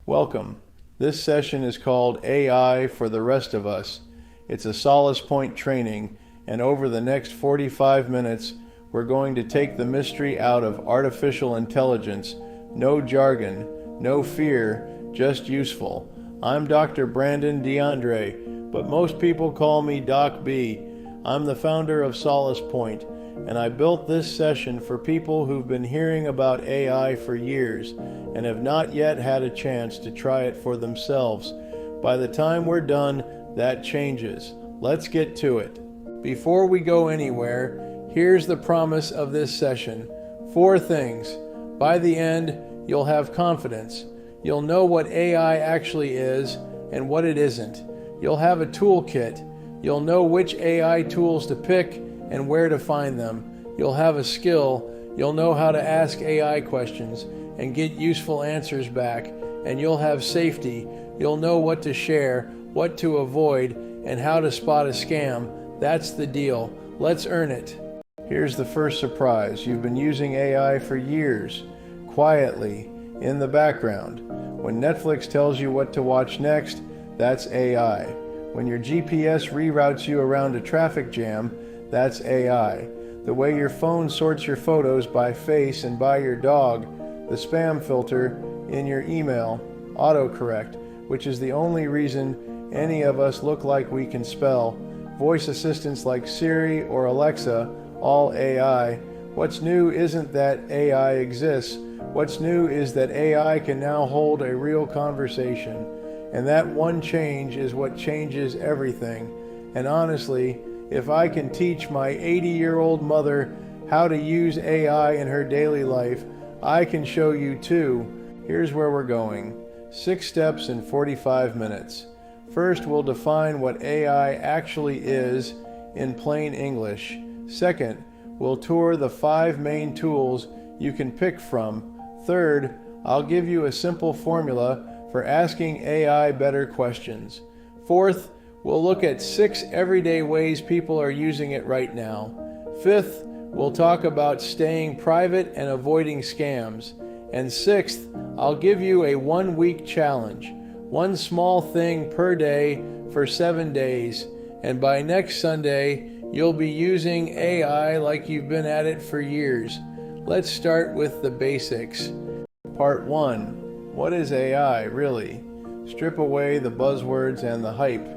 Welcome. This session is called AI for the Rest of Us. It's a SolasPoint training, and over the next 45 minutes, we're going to take the mystery out of artificial intelligence. No jargon, no fear, just useful. I'm Dr. Brandon Deandre, but most people call me Doc B. I'm the founder of SolasPoint, and I built this session for people who've been hearing about AI for years and have not yet had a chance to try it for themselves. By the time we're done, that changes. Let's get to it. Before we go anywhere, here's the promise of this session. 4 things. By the end, you'll have confidence. You'll know what AI actually is and what it isn't. You'll have a toolkit. You'll know which AI tools to pick and where to find them. You'll have a skill. You'll know how to ask AI questions and get useful answers back. And you'll have safety. You'll know what to share, what to avoid, and how to spot a scam. That's the deal. Let's earn it. Here's the first surprise. You've been using AI for years, quietly, in the background. When Netflix tells you what to watch next, that's AI. When your GPS reroutes you around a traffic jam, that's AI. The way your phone sorts your photos by face and by your dog, the spam filter in your email, autocorrect, which is the only reason any of us look like we can spell, voice assistants like Siri or Alexa, all AI. What's new isn't that AI exists. What's new is that AI can now hold a real conversation. And that one change is what changes everything. And honestly, if I can teach my 80-year-old mother how to use AI in her daily life, I can show you too. Here's where we're going. 6 steps in 45 minutes. First, we'll define what AI actually is in plain English. Second, we'll tour the 5 main tools you can pick from. Third, I'll give you a simple formula for asking AI better questions. Fourth, we'll look at 6 everyday ways people are using it right now. Fifth, we'll talk about staying private and avoiding scams. And sixth, I'll give you a 1-week challenge. 1 small thing per day for 7 days. And by next Sunday, you'll be using AI like you've been at it for years. Let's start with the basics. Part 1. What is AI, really? Strip away the buzzwords and the hype.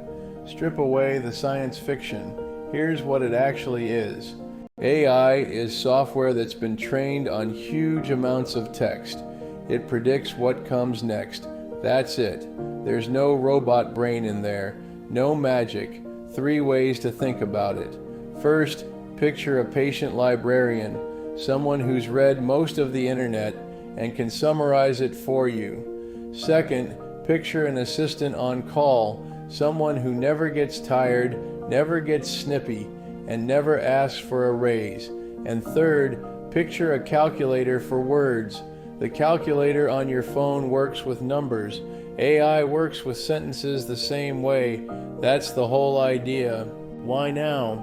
Strip away the science fiction. Here's what it actually is. AI is software that's been trained on huge amounts of text. It predicts what comes next. That's it. There's no robot brain in there. No magic. 3 ways to think about it. First, picture a patient librarian, someone who's read most of the internet and can summarize it for you. Second, picture an assistant on call, someone who never gets tired, never gets snippy, and never asks for a raise. And third, picture a calculator for words. The calculator on your phone works with numbers. AI works with sentences the same way. That's the whole idea. Why now?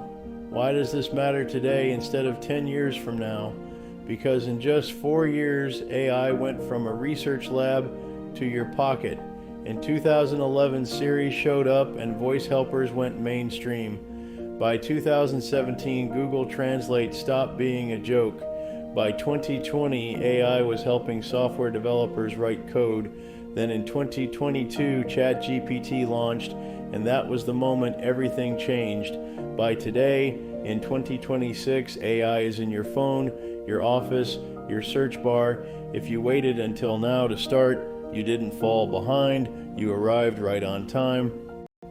Why does this matter today instead of 10 years from now? Because in just 4 years, AI went from a research lab to your pocket. In 2011, Siri showed up and voice helpers went mainstream. By 2017, Google Translate stopped being a joke. By 2020, AI was helping software developers write code. Then in 2022, ChatGPT launched, and that was the moment everything changed. By today, in 2026, AI is in your phone, your office, your search bar. If you waited until now to start, you didn't fall behind, you arrived right on time.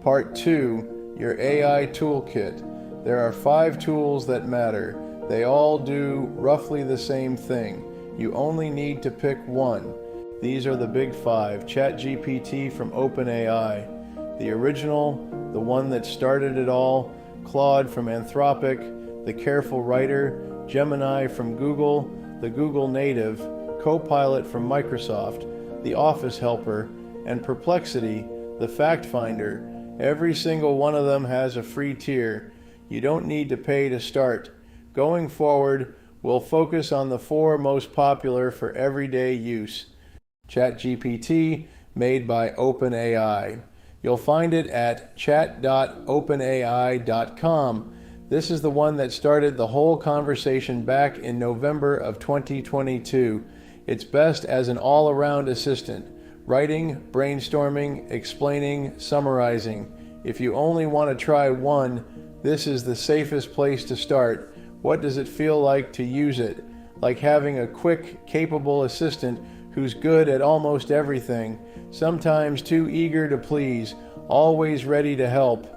Part 2, your AI toolkit. There are 5 tools that matter. They all do roughly the same thing. You only need to pick one. These are the big 5. ChatGPT from OpenAI, the original, the one that started it all, Claude from Anthropic, the careful writer, Gemini from Google, the Google native, Copilot from Microsoft, the office helper, and Perplexity, the fact finder. Every single one of them has a free tier. You don't need to pay to start. Going forward, we'll focus on the 4 most popular for everyday use. ChatGPT, made by OpenAI. You'll find it at chat.openai.com. This is the one that started the whole conversation back in November of 2022. It's best as an all-around assistant, writing, brainstorming, explaining, summarizing. If you only want to try one, this is the safest place to start. What does it feel like to use it? Like having a quick, capable assistant who's good at almost everything, sometimes too eager to please, always ready to help.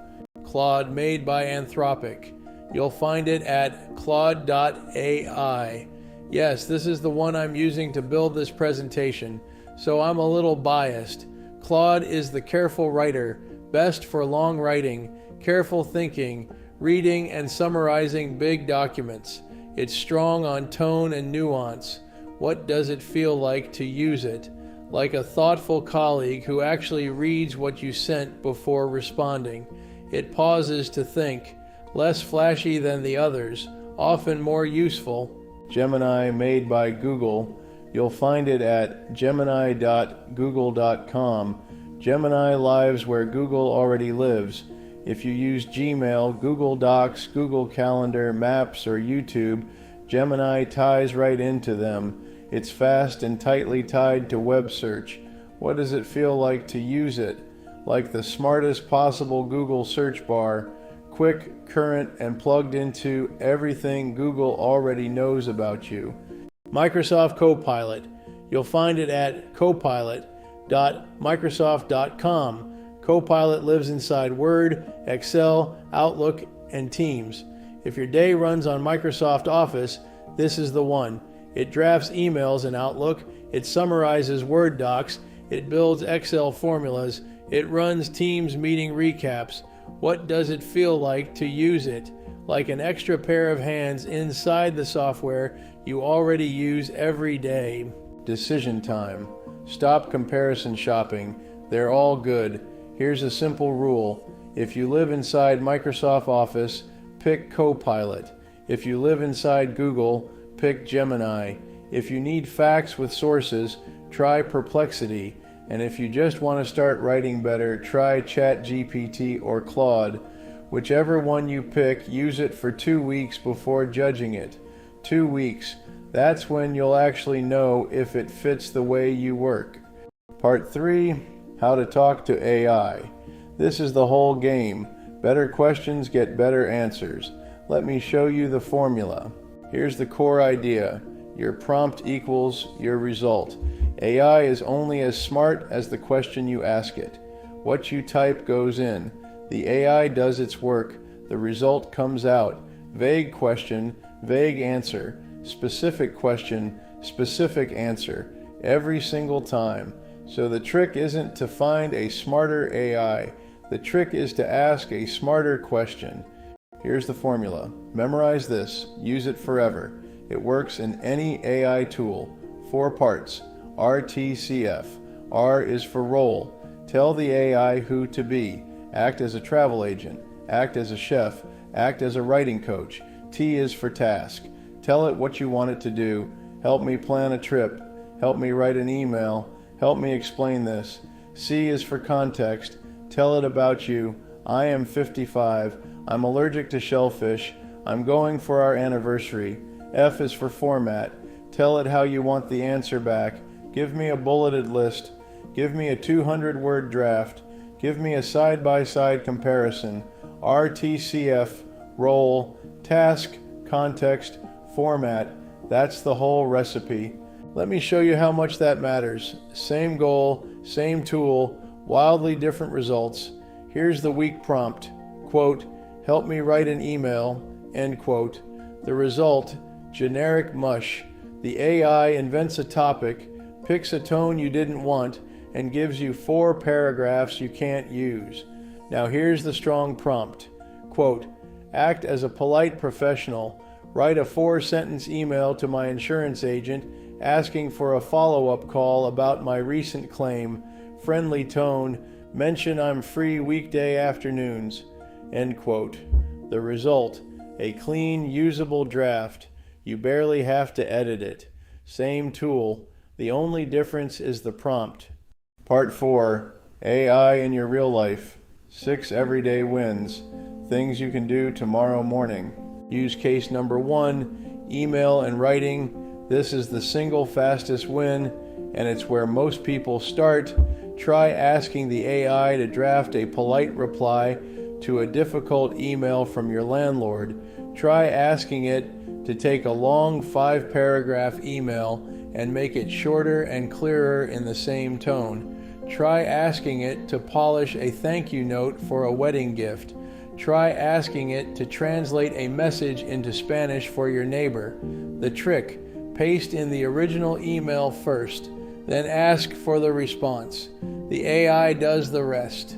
Claude, made by Anthropic. You'll find it at claude.ai. Yes, this is the one I'm using to build this presentation, so I'm a little biased. Claude is the careful writer, best for long writing, careful thinking, reading and summarizing big documents. It's strong on tone and nuance. What does it feel like to use it? Like a thoughtful colleague who actually reads what you sent before responding. It pauses to think, less flashy than the others, often more useful. Gemini, made by Google. You'll find it at gemini.google.com. Gemini lives where Google already lives. If you use Gmail, Google Docs, Google Calendar, Maps, or YouTube, Gemini ties right into them. It's fast and tightly tied to web search. What does it feel like to use it? Like the smartest possible Google search bar, quick, current, and plugged into everything Google already knows about you. Microsoft Copilot. You'll find it at copilot.microsoft.com. Copilot lives inside Word, Excel, Outlook, and Teams. If your day runs on Microsoft Office, this is the one. It drafts emails in Outlook, it summarizes Word docs, it builds Excel formulas, it runs Teams meeting recaps. What does it feel like to use it? Like an extra pair of hands inside the software you already use every day. Decision time. Stop comparison shopping. They're all good. Here's a simple rule. If you live inside Microsoft Office, pick Copilot. If you live inside Google, pick Gemini. If you need facts with sources, try Perplexity. And if you just want to start writing better, try ChatGPT or Claude. Whichever one you pick, use it for 2 weeks before judging it. 2 weeks. That's when you'll actually know if it fits the way you work. Part 3. How to talk to AI. This is the whole game. Better questions get better answers. Let me show you the formula. Here's the core idea. Your prompt equals your result. AI is only as smart as the question you ask it. What you type goes in. The AI does its work. The result comes out. Vague question, vague answer. Specific question, specific answer. Every single time. So the trick isn't to find a smarter AI. The trick is to ask a smarter question. Here's the formula. Memorize this. Use it forever. It works in any AI tool. 4 parts. RTCF. R is for role. Tell the AI who to be. Act as a travel agent. Act as a chef. Act as a writing coach. T is for task. Tell it what you want it to do. Help me plan a trip. Help me write an email. Help me explain this. C is for context. Tell it about you. I am 55. I'm allergic to shellfish. I'm going for our anniversary. F is for format. Tell it how you want the answer back. Give me a bulleted list. Give me a 200-word draft. Give me a side-by-side comparison. RTCF, role, task, context, format. That's the whole recipe. Let me show you how much that matters. Same goal, same tool, wildly different results. Here's the weak prompt. Quote, help me write an email, end quote. The result, generic mush. The AI invents a topic, picks a tone you didn't want, and gives you 4 paragraphs you can't use. Now here's the strong prompt. Quote, act as a polite professional. Write a 4-sentence email to my insurance agent asking for a follow-up call about my recent claim. Friendly tone. Mention I'm free weekday afternoons. End quote. The result, a clean, usable draft. You barely have to edit it. Same tool. The only difference is the prompt. Part 4, AI in your real life. 6 everyday wins. Things you can do tomorrow morning. Use case number 1, email and writing. This is the single fastest win, and it's where most people start. Try asking the AI to draft a polite reply to a difficult email from your landlord. Try asking it to take a long 5-paragraph email and make it shorter and clearer in the same tone. Try asking it to polish a thank you note for a wedding gift. Try asking it to translate a message into Spanish for your neighbor. The trick: paste in the original email first, then ask for the response. The AI does the rest.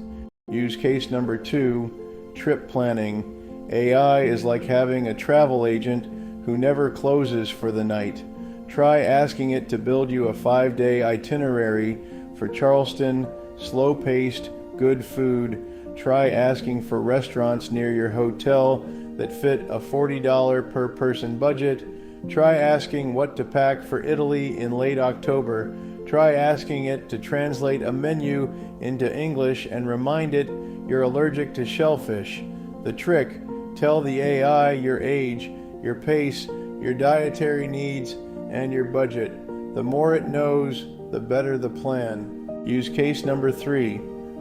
Use case number 2, trip planning. AI is like having a travel agent who never closes for the night. Try asking it to build you a 5-day itinerary for Charleston, slow-paced, good food. Try asking for restaurants near your hotel that fit a $40 per person budget. Try asking what to pack for Italy in late October. Try asking it to translate a menu into English and remind it you're allergic to shellfish. The trick: tell the AI your age, your pace, your dietary needs, and your budget. The more it knows, the better the plan. Use case number 3.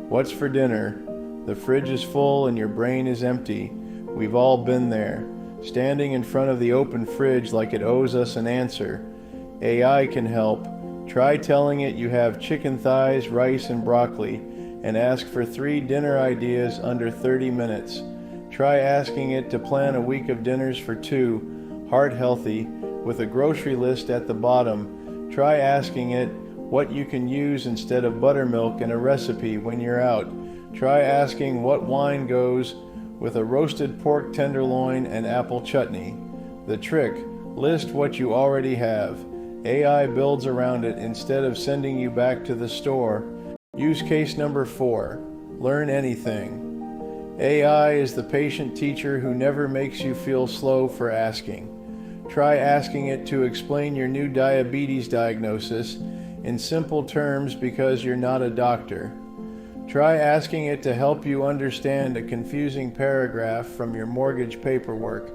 What's for dinner? The fridge is full and your brain is empty. We've all been there, standing in front of the open fridge like it owes us an answer. AI can help. Try telling it you have chicken thighs, rice, and broccoli, and ask for 3 dinner ideas under 30 minutes. Try asking it to plan a week of dinners for 2, heart healthy, with a grocery list at the bottom. Try asking it what you can use instead of buttermilk in a recipe when you're out. Try asking what wine goes with a roasted pork tenderloin and apple chutney. The trick: list what you already have. AI builds around it instead of sending you back to the store. Use case number 4. Learn anything. AI is the patient teacher who never makes you feel slow for asking. Try asking it to explain your new diabetes diagnosis in simple terms because you're not a doctor. Try asking it to help you understand a confusing paragraph from your mortgage paperwork.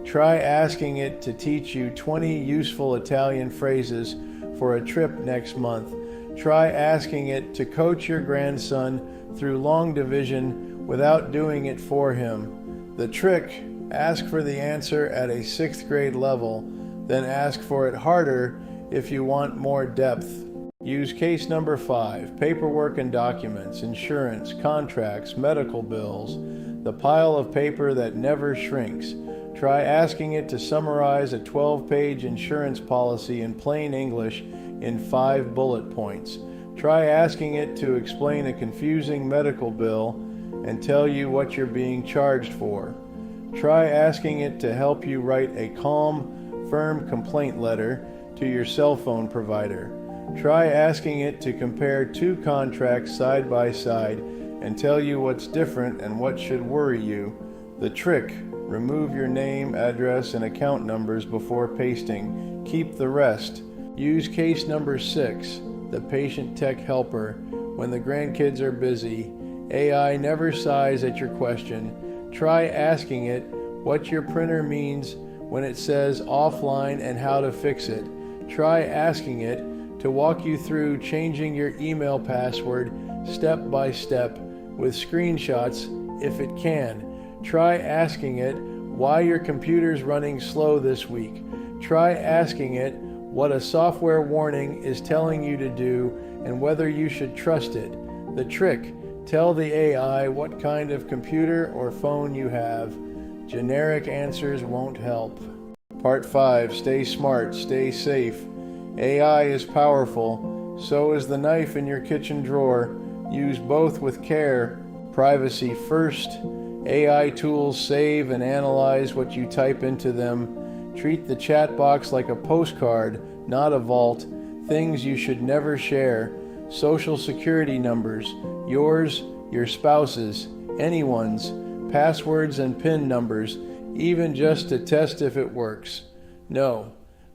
Try asking it to teach you 20 useful Italian phrases for a trip next month. Try asking it to coach your grandson through long division without doing it for him. The trick: ask for the answer at a 6th grade level, then ask for it harder if you want more depth. Use case number 5, paperwork and documents, insurance, contracts, medical bills, the pile of paper that never shrinks. Try asking it to summarize a 12-page insurance policy in plain English in 5 bullet points. Try asking it to explain a confusing medical bill and tell you what you're being charged for. Try asking it to help you write a calm, firm complaint letter to your cell phone provider. Try asking it to compare 2 contracts side by side and tell you what's different and what should worry you. The trick: remove your name, address, and account numbers before pasting. Keep the rest. Use case number 6, the patient tech helper. When the grandkids are busy, AI never sighs at your question. Try asking it what your printer means when it says offline and how to fix it. Try asking it to walk you through changing your email password step by step with screenshots if it can. Try asking it why your computer's running slow this week. Try asking it what a software warning is telling you to do and whether you should trust it. The trick: tell the AI what kind of computer or phone you have. Generic answers won't help. Part 5, stay smart, stay safe. AI is powerful, so is the knife in your kitchen drawer. Use both with care. Privacy first. AI tools save and analyze what you type into them. Treat the chat box like a postcard, not a vault. Things you should never share. Social security numbers, yours, your spouse's, anyone's, passwords and PIN numbers, even just to test if it works. No.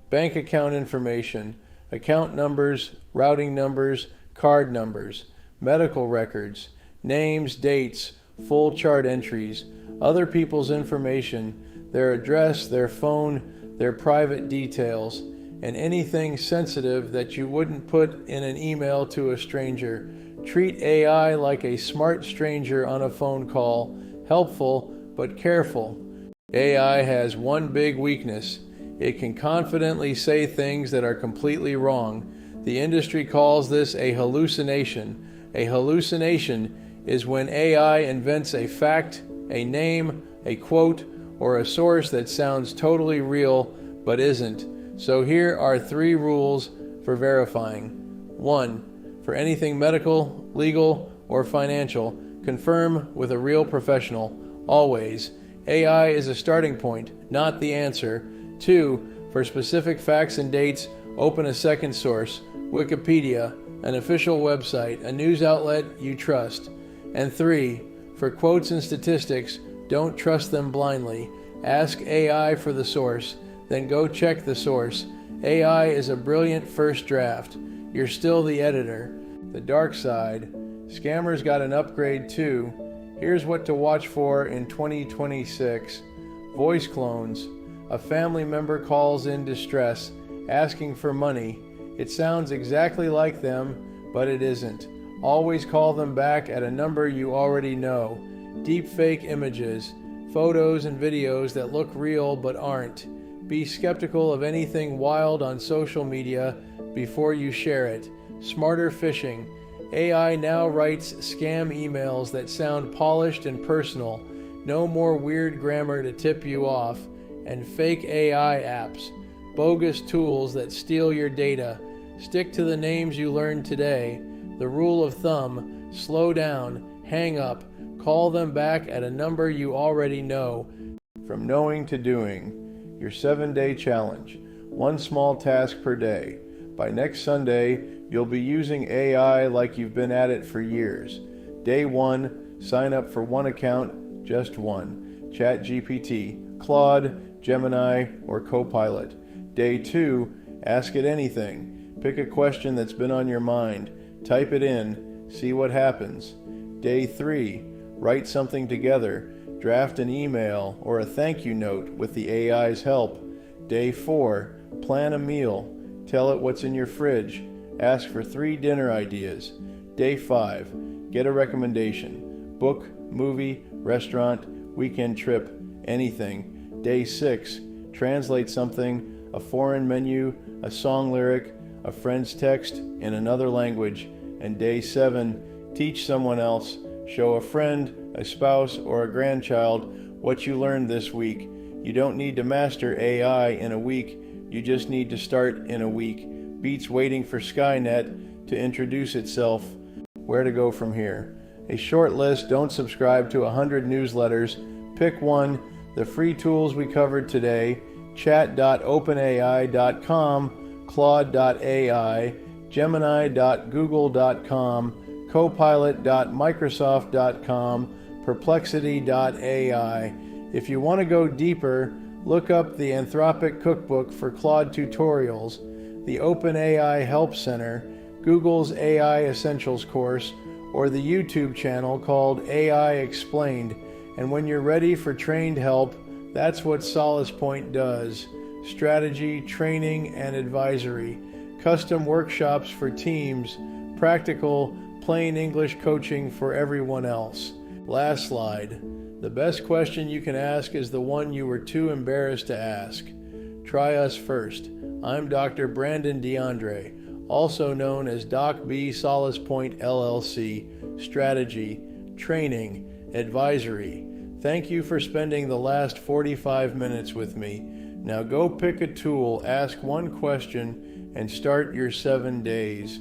Bank account information, account numbers, routing numbers, card numbers, medical records, names, dates, full chart entries, other people's information, their address, their phone, their private details, and anything sensitive that you wouldn't put in an email to a stranger. Treat AI like a smart stranger on a phone call, helpful but careful. AI has one big weakness. It can confidently say things that are completely wrong. The industry calls this a hallucination. A hallucination is when AI invents a fact, a name, a quote, or a source that sounds totally real but isn't. So here are 3 rules for verifying. 1. For anything medical, legal, or financial, confirm with a real professional. Always. AI is a starting point, not the answer. 2. For specific facts and dates, open a second source, Wikipedia, an official website, a news outlet you trust. And 3. For quotes and statistics, don't trust them blindly. Ask AI for the source, then go check the source. AI is a brilliant first draft. You're still the editor. The dark side. Scammers got an upgrade too. Here's what to watch for in 2026. Voice clones. A family member calls in distress, asking for money. It sounds exactly like them, but it isn't. Always call them back at a number you already know. Deepfake images. Photos and videos that look real but aren't. Be skeptical of anything wild on social media before you share it. Smarter phishing. AI now writes scam emails that sound polished and personal. No more weird grammar to tip you off. And fake AI apps. Bogus tools that steal your data. Stick to the names you learned today. The rule of thumb: slow down, hang up, call them back at a number you already know. From knowing to doing. Your 7-day challenge. 1 small task per day. By next Sunday, you'll be using AI like you've been at it for years. Day 1, sign up for 1 account, just 1. ChatGPT, Claude, Gemini, or Copilot. Day 2, ask it anything. Pick a question that's been on your mind. Type it in, see what happens. Day 3, write something together. Draft an email or a thank you note with the AI's help. Day 4, plan a meal. Tell it what's in your fridge. Ask for 3 dinner ideas. Day 5, get a recommendation. Book, movie, restaurant, weekend trip, anything. Day 6, translate something, a foreign menu, a song lyric, a friend's text in another language. And day 7, teach someone else. Show a friend, a spouse, or a grandchild what you learned this week. You don't need to master AI in a week. You just need to start in a week. Beats waiting for Skynet to introduce itself. Where to go from here? A short list. Don't subscribe to 100 newsletters. Pick one. The free tools we covered today: chat.openai.com, claude.ai, gemini.google.com, copilot.microsoft.com, perplexity.ai. If you want to go deeper, look up the Anthropic Cookbook for Claude tutorials, the OpenAI Help Center, Google's AI Essentials course, or the YouTube channel called AI Explained. And when you're ready for trained help, that's what SolasPoint does: strategy, training, and advisory, custom workshops for teams, practical, plain English coaching for everyone else. Last slide. The best question you can ask is the one you were too embarrassed to ask. Try us first. I'm Dr. Brandon Deandre, also known as Doc B SolasPoint LLC, strategy, training, advisory. Thank you for spending the last 45 minutes with me. Now go pick a tool, ask one question, and start your 7 days.